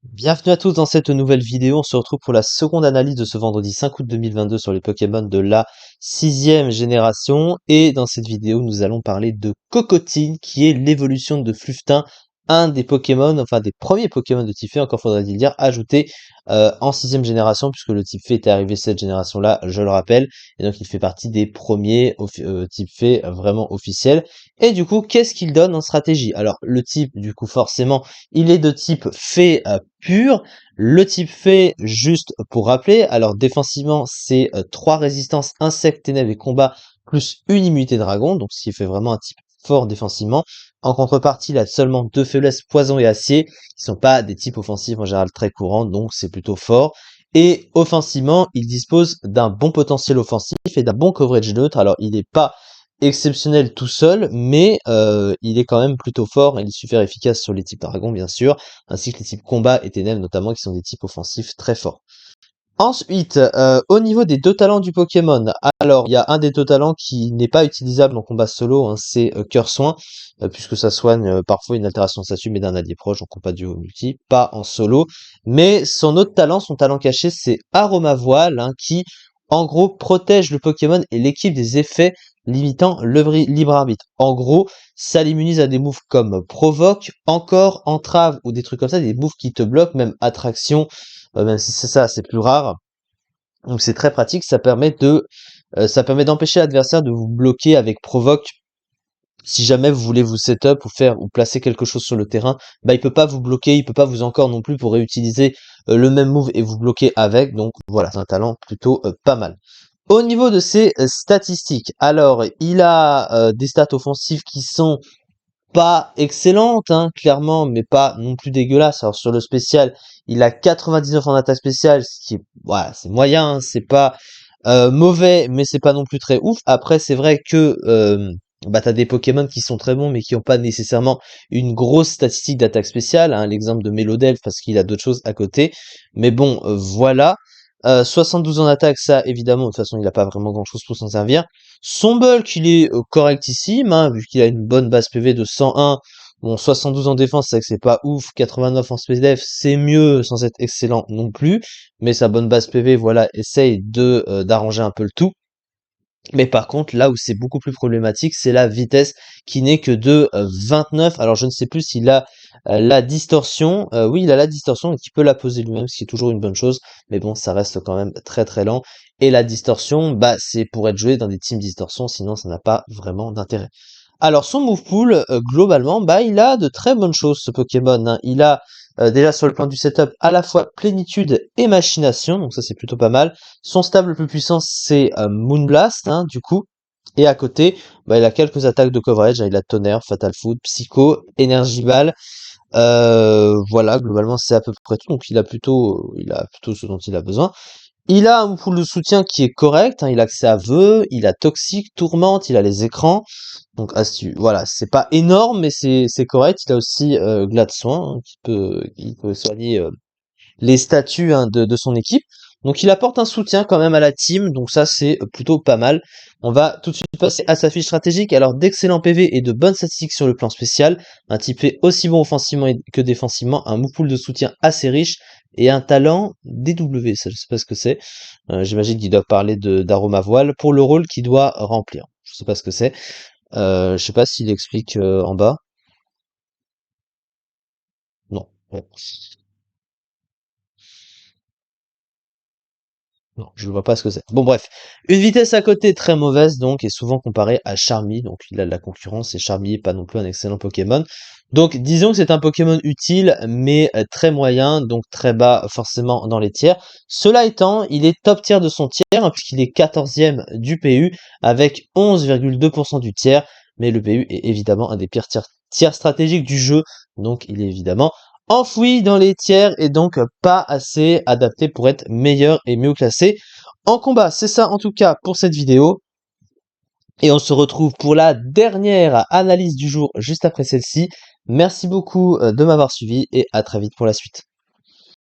Bienvenue à tous dans cette nouvelle vidéo. On se retrouve pour la seconde analyse de ce vendredi 5 août 2022 sur les Pokémon de la sixième génération. Et dans cette vidéo, nous allons parler de Cocotine, qui est l'évolution de Fluftin, un des Pokémon, enfin des premiers Pokémon de type Fée, encore faudrait-il dire, ajouté en sixième génération, puisque le type Fée était arrivé cette génération-là, je le rappelle. Et donc il fait partie des premiers type Fée vraiment officiels. Et du coup, qu'est-ce qu'il donne en stratégie? Alors le type, du coup, forcément, il est de type Fée pur. Le type Fée, juste pour rappeler, alors défensivement, c'est 3 résistances, insectes, ténèbres et combat, plus une immunité dragon, donc ce qui fait vraiment un type fort défensivement. En contrepartie, il a seulement 2 faiblesses, poison et acier, qui sont pas des types offensifs en général très courants, donc c'est plutôt fort. Et offensivement, il dispose d'un bon potentiel offensif et d'un bon coverage neutre. Alors il n'est pas exceptionnel tout seul, mais il est quand même plutôt fort et il est super efficace sur les types dragons bien sûr, ainsi que les types combat et ténèbres notamment, qui sont des types offensifs très forts. Ensuite, au niveau des deux talents du Pokémon, alors il y a un des deux talents qui n'est pas utilisable en combat solo, hein, c'est Cœur Soin, puisque ça soigne parfois une altération de statut mais d'un allié proche en combat duo multi, pas en solo. Mais son autre talent, son talent caché, c'est Aroma Voile, hein, qui en gros protège le Pokémon et l'équipe des effets limitant le libre arbitre. En gros, ça l'immunise à des moves comme Provoque, Encore, Entrave ou des trucs comme ça, des moves qui te bloquent, même Attraction, même si c'est ça, c'est plus rare. Donc c'est très pratique, ça permet d'empêcher l'adversaire de vous bloquer avec provoque. Si jamais vous voulez vous setup ou faire ou placer quelque chose sur le terrain, bah il peut pas vous bloquer, il peut pas vous encore non plus pour réutiliser le même move et vous bloquer avec. Donc voilà, c'est un talent plutôt pas mal. Au niveau de ses statistiques, alors il a des stats offensives qui sont pas excellente, hein, clairement, mais pas non plus dégueulasse. Alors sur le spécial, il a 99 en attaque spéciale, ce qui est, voilà, c'est moyen, hein, c'est pas mauvais, mais c'est pas non plus très ouf. Après, c'est vrai que bah t'as des Pokémon qui sont très bons, mais qui ont pas nécessairement une grosse statistique d'attaque spéciale, hein, l'exemple de Mélodel, parce qu'il a d'autres choses à côté. Mais bon, voilà. 72 en attaque, ça évidemment, de toute façon, il a pas vraiment grand chose pour s'en servir. Son bulk, il est correctissime, hein, vu qu'il a une bonne base PV de 101. Bon, 72 en défense, c'est vrai que c'est pas ouf. 89 en space def, c'est mieux sans être excellent non plus. Mais sa bonne base PV, voilà, essaye de d'arranger un peu le tout. Mais par contre, là où c'est beaucoup plus problématique, c'est la vitesse qui n'est que de 29. Alors je ne sais plus s'il a la distorsion. Oui, il a la distorsion et qu'il peut la poser lui-même, ce qui est toujours une bonne chose. Mais bon, ça reste quand même très très lent. Et la distorsion, bah c'est pour être joué dans des teams distorsion, sinon ça n'a pas vraiment d'intérêt. Alors son move pool, globalement, bah il a de très bonnes choses ce Pokémon, hein. Il a déjà sur le plan du setup à la fois plénitude et machination, donc ça c'est plutôt pas mal. Son stable le plus puissant c'est Moonblast, hein, du coup. Et à côté, bah, il a quelques attaques de coverage, hein. Il a Tonnerre, Fatal Foot, Psycho, Energy Ball. Voilà, globalement c'est à peu près tout. Donc il a plutôt ce dont il a besoin. Il a un pool de soutien qui est correct, hein. Il a accès à Vœux, il a Toxique, Tourmente, il a les écrans. Donc voilà, c'est pas énorme, mais c'est correct. Il a aussi Glade Soin, hein, qui peut soigner les statuts, hein, de son équipe. Donc il apporte un soutien quand même à la team, donc ça c'est plutôt pas mal. On va tout de suite passer à sa fiche stratégique. Alors d'excellents PV et de bonnes statistiques sur le plan spécial, un type fait aussi bon offensivement que défensivement, un move pool de soutien assez riche et un talent DW, ça je sais pas ce que c'est. J'imagine qu'il doit parler de d'aroma voile pour le rôle qu'il doit remplir. Je sais pas ce que c'est. Je sais pas s'il explique en bas. Non. Bon. Non, je ne vois pas ce que c'est. Bon, bref. Une vitesse à côté très mauvaise, donc, est souvent comparée à Charmy. Donc, il a de la concurrence et Charmy est pas non plus un excellent Pokémon. Donc, disons que c'est un Pokémon utile, mais très moyen, donc très bas forcément dans les tiers. Cela étant, il est top tier de son tiers, hein, puisqu'il est 14e du PU, avec 11,2% du tiers. Mais le PU est évidemment un des pires tiers stratégiques du jeu, donc il est évidemment enfoui dans les tiers et donc pas assez adapté pour être meilleur et mieux classé en combat. C'est ça en tout cas pour cette vidéo. Et on se retrouve pour la dernière analyse du jour juste après celle-ci. Merci beaucoup de m'avoir suivi et à très vite pour la suite.